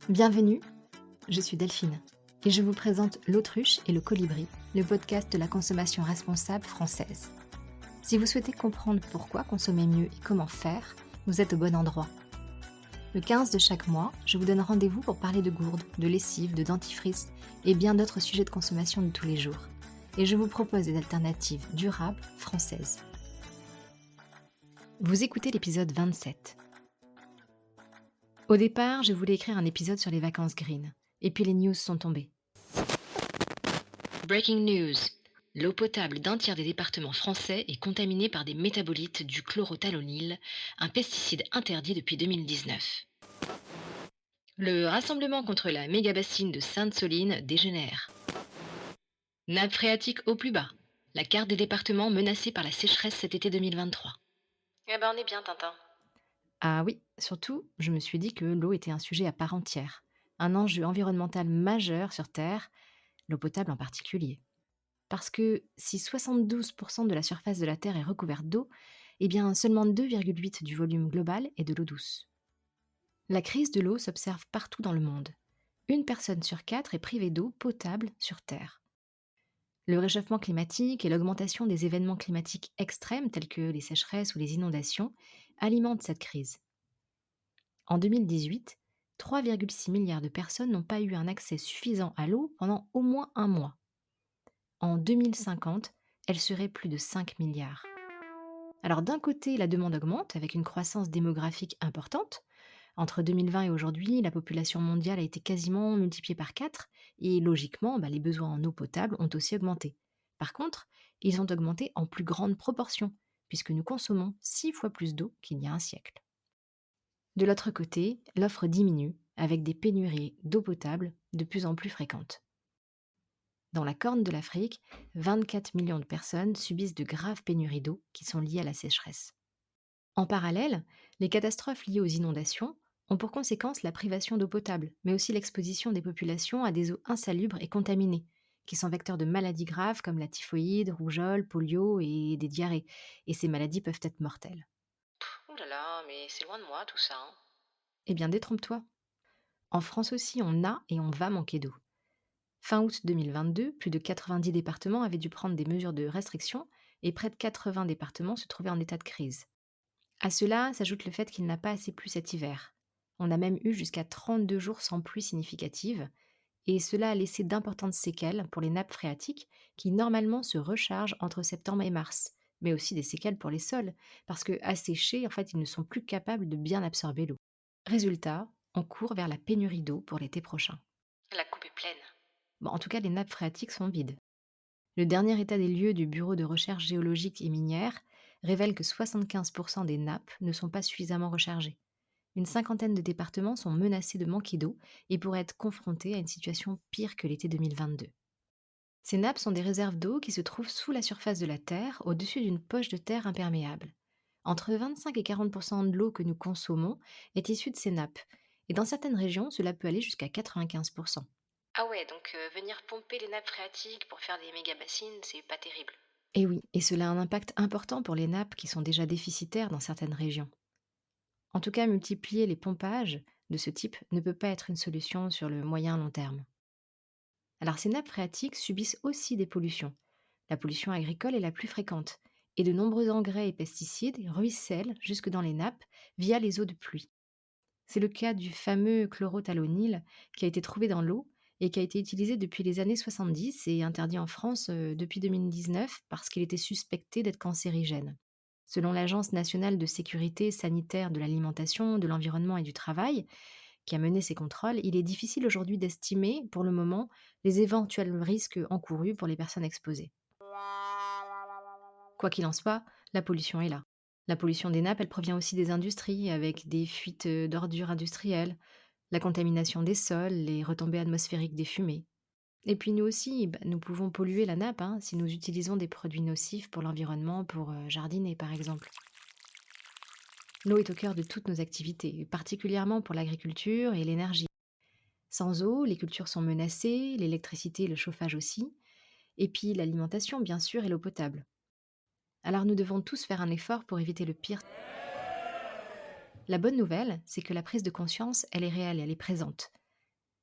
Bienvenue, je suis Delphine et je vous présente L'autruche et le colibri, le podcast de la consommation responsable française. Si vous souhaitez comprendre pourquoi consommer mieux et comment faire, vous êtes au bon endroit. Le 15 de chaque mois, je vous donne rendez-vous pour parler de gourdes, de lessive, de dentifrice et bien d'autres sujets de consommation de tous les jours. Et je vous propose des alternatives durables françaises. Vous écoutez l'épisode 27. Au départ, je voulais écrire un épisode sur les vacances green. Et puis les news sont tombées. Breaking news. L'eau potable d'un tiers des départements français est contaminée par des métabolites du chlorothalonil, un pesticide interdit depuis 2019. Le rassemblement contre la méga-bassine de Sainte-Soline dégénère. Nappe phréatique au plus bas. La carte des départements menacés par la sécheresse cet été 2023. Eh ben on est bien, Tintin. Ah oui, surtout, je me suis dit que l'eau était un sujet à part entière, un enjeu environnemental majeur sur Terre, l'eau potable en particulier. Parce que si 72% de la surface de la Terre est recouverte d'eau, eh bien seulement 2,8 du volume global est de l'eau douce. La crise de l'eau s'observe partout dans le monde. Une personne sur 4 est privée d'eau potable sur Terre. Le réchauffement climatique et l'augmentation des événements climatiques extrêmes tels que les sécheresses ou les inondations alimentent cette crise. En 2018, 3,6 milliards de personnes n'ont pas eu un accès suffisant à l'eau pendant au moins un mois. En 2050, elle serait plus de 5 milliards. Alors d'un côté, la demande augmente avec une croissance démographique importante. Entre 2020 et aujourd'hui, la population mondiale a été quasiment multipliée par 4 et logiquement, les besoins en eau potable ont aussi augmenté. Par contre, ils ont augmenté en plus grande proportion puisque nous consommons 6 fois plus d'eau qu'il y a un siècle. De l'autre côté, l'offre diminue avec des pénuries d'eau potable de plus en plus fréquentes. Dans la Corne de l'Afrique, 24 millions de personnes subissent de graves pénuries d'eau qui sont liées à la sécheresse. En parallèle, les catastrophes liées aux inondations ont pour conséquence la privation d'eau potable, mais aussi l'exposition des populations à des eaux insalubres et contaminées, qui sont vecteurs de maladies graves comme la typhoïde, rougeole, polio et des diarrhées. Et ces maladies peuvent être mortelles. Ouh là là, mais c'est loin de moi tout ça. Eh bien, détrompe-toi. En France aussi, on a et on va manquer d'eau. Fin août 2022, plus de 90 départements avaient dû prendre des mesures de restriction et près de 80 départements se trouvaient en état de crise. À cela s'ajoute le fait qu'il n'a pas assez plu cet hiver. On a même eu jusqu'à 32 jours sans pluie significative, et cela a laissé d'importantes séquelles pour les nappes phréatiques qui normalement se rechargent entre septembre et mars, mais aussi des séquelles pour les sols, parce que asséchés, en fait, ils ne sont plus capables de bien absorber l'eau. Résultat, on court vers la pénurie d'eau pour l'été prochain. La coupe est pleine. Bon, en tout cas, les nappes phréatiques sont vides. Le dernier état des lieux du Bureau de recherche géologique et minière révèle que 75% des nappes ne sont pas suffisamment rechargées. Une cinquantaine de départements sont menacés de manquer d'eau et pourraient être confrontés à une situation pire que l'été 2022. Ces nappes sont des réserves d'eau qui se trouvent sous la surface de la Terre, au-dessus d'une poche de terre imperméable. Entre 25 et 40% de l'eau que nous consommons est issue de ces nappes, et dans certaines régions, cela peut aller jusqu'à 95%. Ah ouais, donc venir pomper les nappes phréatiques pour faire des méga-bassines, c'est pas terrible. Et oui, et cela a un impact important pour les nappes qui sont déjà déficitaires dans certaines régions. En tout cas, multiplier les pompages de ce type ne peut pas être une solution sur le moyen long terme. Alors ces nappes phréatiques subissent aussi des pollutions. La pollution agricole est la plus fréquente, et de nombreux engrais et pesticides ruissellent jusque dans les nappes via les eaux de pluie. C'est le cas du fameux chlorothalonil qui a été trouvé dans l'eau et qui a été utilisé depuis les années 70 et interdit en France depuis 2019 parce qu'il était suspecté d'être cancérigène. Selon l'Agence nationale de sécurité sanitaire de l'alimentation, de l'environnement et du travail, qui a mené ces contrôles, il est difficile aujourd'hui d'estimer, pour le moment, les éventuels risques encourus pour les personnes exposées. Quoi qu'il en soit, la pollution est là. La pollution des nappes, elle provient aussi des industries, avec des fuites d'ordures industrielles, la contamination des sols, les retombées atmosphériques des fumées. Et puis nous aussi, nous pouvons polluer la nappe si nous utilisons des produits nocifs pour l'environnement, pour jardiner par exemple. L'eau est au cœur de toutes nos activités, particulièrement pour l'agriculture et l'énergie. Sans eau, les cultures sont menacées, l'électricité et le chauffage aussi, et puis l'alimentation bien sûr et l'eau potable. Alors nous devons tous faire un effort pour éviter le pire. La bonne nouvelle, c'est que la prise de conscience, elle est réelle, elle est présente.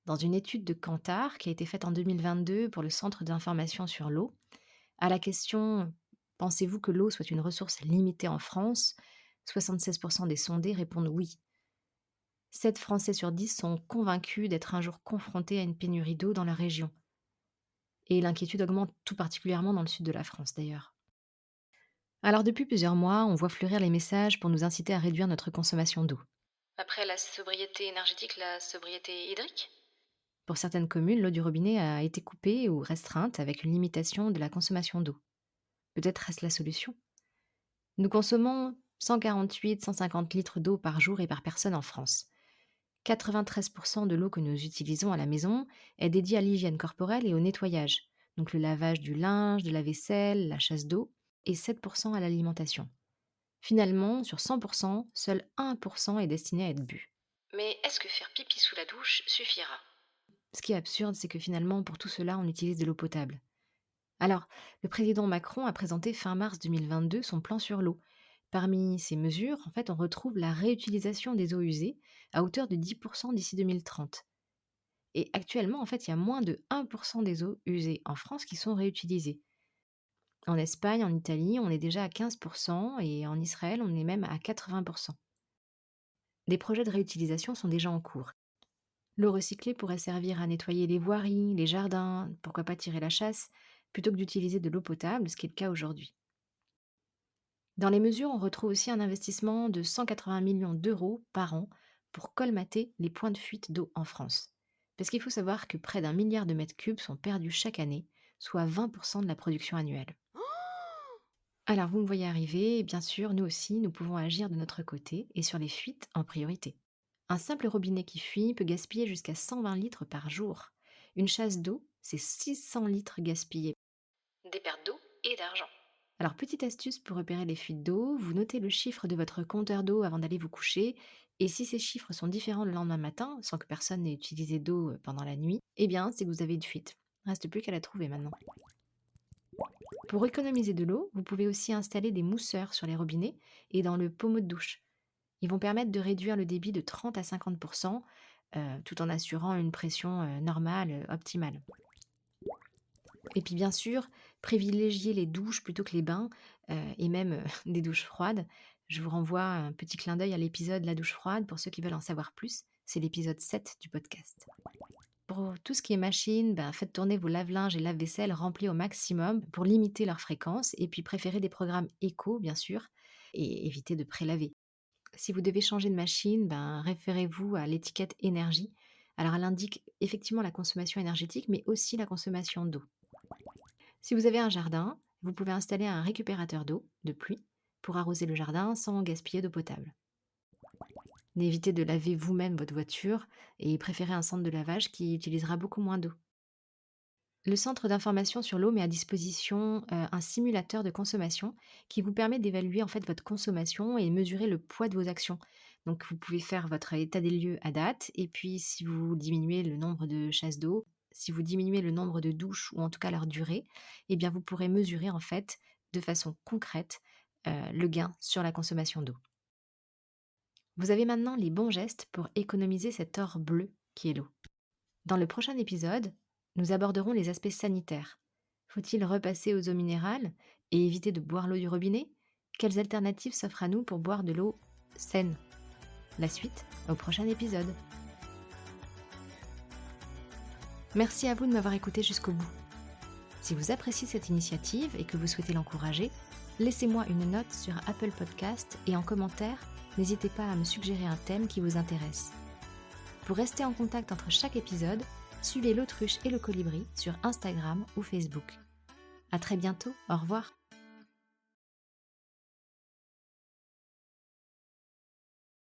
Dans une étude de Kantar qui a été faite en 2022 pour le Centre d'information sur l'eau, à la question «Pensez-vous que l'eau soit une ressource limitée en France?» 76% des sondés répondent oui. 7 Français sur 10 sont convaincus d'être un jour confrontés à une pénurie d'eau dans leur région. Et l'inquiétude augmente tout particulièrement dans le sud de la France d'ailleurs. Alors depuis plusieurs mois, on voit fleurir les messages pour nous inciter à réduire notre consommation d'eau. Après la sobriété énergétique, la sobriété hydrique? Pour certaines communes, l'eau du robinet a été coupée ou restreinte avec une limitation de la consommation d'eau. Peut-être reste la solution. Nous consommons 148-150 litres d'eau par jour et par personne en France. 93% de l'eau que nous utilisons à la maison est dédiée à l'hygiène corporelle et au nettoyage, donc le lavage du linge, de la vaisselle, la chasse d'eau, et 7% à l'alimentation. Finalement, sur 100%, seul 1% est destiné à être bu. Mais est-ce que faire pipi sous la douche suffira? Ce qui est absurde, c'est que finalement, pour tout cela, on utilise de l'eau potable. Alors, le président Macron a présenté fin mars 2022 son plan sur l'eau. Parmi ces mesures, en fait, on retrouve la réutilisation des eaux usées à hauteur de 10% d'ici 2030. Et actuellement, en fait, il y a moins de 1% des eaux usées en France qui sont réutilisées. En Espagne, en Italie, on est déjà à 15% et en Israël, on est même à 80%. Des projets de réutilisation sont déjà en cours. L'eau recyclée pourrait servir à nettoyer les voiries, les jardins, pourquoi pas tirer la chasse, plutôt que d'utiliser de l'eau potable, ce qui est le cas aujourd'hui. Dans les mesures, on retrouve aussi un investissement de 180 millions d'euros par an pour colmater les points de fuite d'eau en France. Parce qu'il faut savoir que près d'1 milliard de mètres cubes sont perdus chaque année, soit 20% de la production annuelle. Alors vous me voyez arriver, et bien sûr, nous aussi, nous pouvons agir de notre côté et sur les fuites en priorité. Un simple robinet qui fuit peut gaspiller jusqu'à 120 litres par jour. Une chasse d'eau, c'est 600 litres gaspillés. Des pertes d'eau et d'argent. Alors, petite astuce pour repérer les fuites d'eau, vous notez le chiffre de votre compteur d'eau avant d'aller vous coucher, et si ces chiffres sont différents le lendemain matin, sans que personne n'ait utilisé d'eau pendant la nuit, eh bien, c'est que vous avez une fuite. Reste plus qu'à la trouver maintenant. Pour économiser de l'eau, vous pouvez aussi installer des mousseurs sur les robinets et dans le pommeau de douche. Ils vont permettre de réduire le débit de 30 à 50%, tout en assurant une pression normale, optimale. Et puis bien sûr, privilégier les douches plutôt que les bains, et même, des douches froides. Je vous renvoie à un petit clin d'œil à l'épisode «La douche froide» pour ceux qui veulent en savoir plus. C'est l'épisode 7 du podcast. Pour tout ce qui est machine, ben, faites tourner vos lave-linges et lave-vaisselle remplis au maximum pour limiter leur fréquence et puis préférez des programmes éco, bien sûr, et évitez de prélaver. Si vous devez changer de machine, ben, référez-vous à l'étiquette énergie. Alors elle indique effectivement la consommation énergétique, mais aussi la consommation d'eau. Si vous avez un jardin, vous pouvez installer un récupérateur d'eau, de pluie, pour arroser le jardin sans gaspiller d'eau potable. Évitez de laver vous-même votre voiture et préférez un centre de lavage qui utilisera beaucoup moins d'eau. Le centre d'information sur l'eau met à disposition un simulateur de consommation qui vous permet d'évaluer en fait votre consommation et mesurer le poids de vos actions. Donc vous pouvez faire votre état des lieux à date et puis si vous diminuez le nombre de chasses d'eau, si vous diminuez le nombre de douches ou en tout cas leur durée, eh bien vous pourrez mesurer en fait de façon concrète le gain sur la consommation d'eau. Vous avez maintenant les bons gestes pour économiser cet or bleu qui est l'eau. Dans le prochain épisode, nous aborderons les aspects sanitaires. Faut-il repasser aux eaux minérales et éviter de boire l'eau du robinet? Quelles alternatives s'offrent à nous pour boire de l'eau saine? La suite au prochain épisode. Merci à vous de m'avoir écouté jusqu'au bout. Si vous appréciez cette initiative et que vous souhaitez l'encourager, laissez-moi une note sur Apple Podcast et en commentaire, n'hésitez pas à me suggérer un thème qui vous intéresse. Pour rester en contact entre chaque épisode, suivez l'autruche et le colibri sur Instagram ou Facebook. À très bientôt, au revoir.